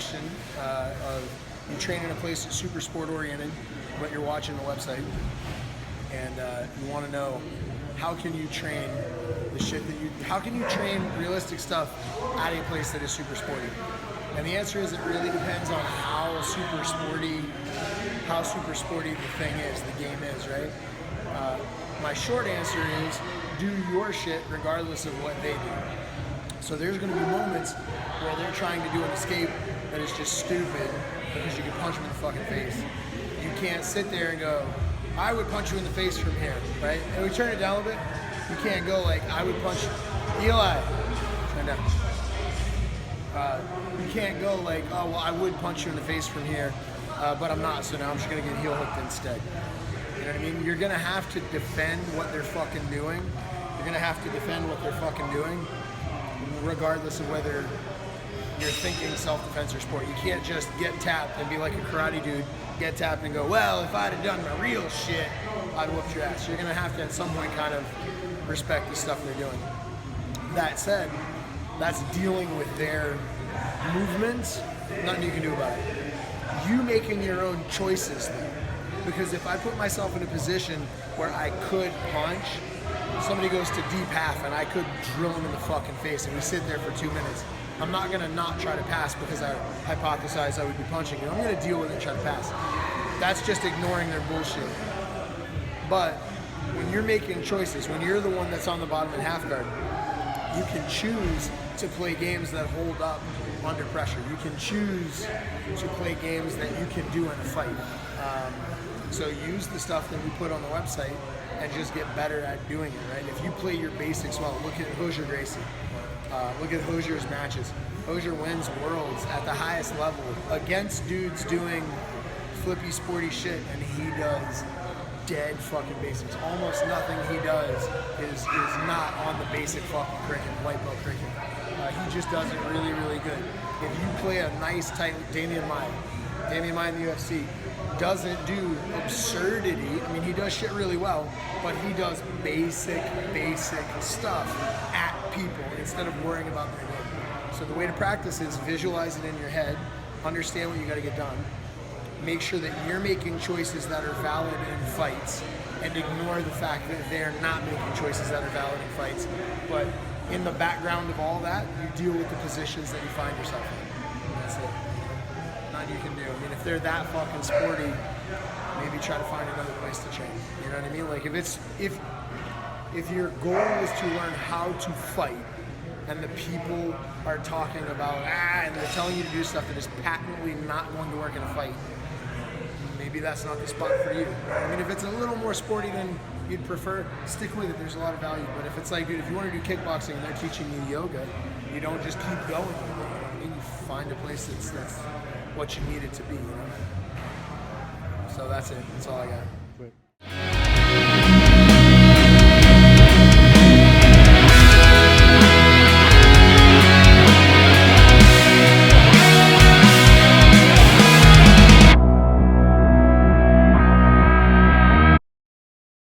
question of you train in a place that's super sport oriented, but you're watching the website, and you want to know how can you train the shit that you, how can you train realistic stuff at a place that is super sporty? And the answer is it really depends on how super sporty the thing is, the game is, right? My short answer is do your shit regardless of what they do. So there's going to be moments where they're trying to do an escape that is just stupid because you can punch them in the fucking face. You can't sit there and go, I would punch you in the face from here, right? And we turn it down a little bit. You can't go like, I would punch Eli. Turn down. You can't go like, oh, well, I would punch you in the face from here, but I'm not, so now I'm just going to get heel hooked instead. You know what I mean? You're going to have to defend what they're fucking doing. You're going to have to defend what they're fucking doing, regardless of whether you're thinking self-defense or sport. You can't just get tapped and be like a karate dude, get tapped and go, well, if I'd have done my real shit, I'd whoop your ass. You're going to have to at some point kind of respect the stuff they're doing. That said, that's dealing with their movements, nothing you can do about it. You making your own choices though. Because if I put myself in a position where I could punch, somebody goes to deep half and I could drill him in the fucking face and we sit there for 2 minutes, I'm not gonna not try to pass because I hypothesized I would be punching you. I'm gonna deal with it and try to pass. That's just ignoring their bullshit. But when you're making choices, when you're the one that's on the bottom in half guard, you can choose to play games that hold up under pressure. You can choose to play games that you can do in a fight. So use the stuff that we put on the website and just get better at doing it, right? If you play your basics well, look at Hosier Gracie. Look at Hosier's matches. Hosier wins worlds at the highest level against dudes doing flippy, sporty shit, and he does dead fucking basics. Almost nothing he does is not on the basic fucking curriculum, white belt curriculum. He just does it really, really good. If you play a nice, tight Damian Maia in the UFC, doesn't do absurdity. I mean, he does shit really well, but he does basic stuff at people instead of worrying about their game. So the way to practice is visualize it in your head, understand what you got to get done, make sure that you're making choices that are valid in fights, and ignore the fact that they're not making choices that are valid in fights. But in the background of all that, you deal with the positions that you find yourself in. That's it. Nothing you can do. I mean, if they're that fucking sporty, maybe try to find another place to train. You know what I mean? Like if your goal is to learn how to fight, and the people are talking about and they're telling you to do stuff that is patently not going to work in a fight, maybe that's not the spot for you. I mean, if it's a little more sporty than you'd prefer, stick with it. There's a lot of value. But if it's like, dude, if you want to do kickboxing and they're teaching you yoga, you don't just keep going. You know what I mean? You find a place that's what you need it to be, you know? So that's it. That's all I got.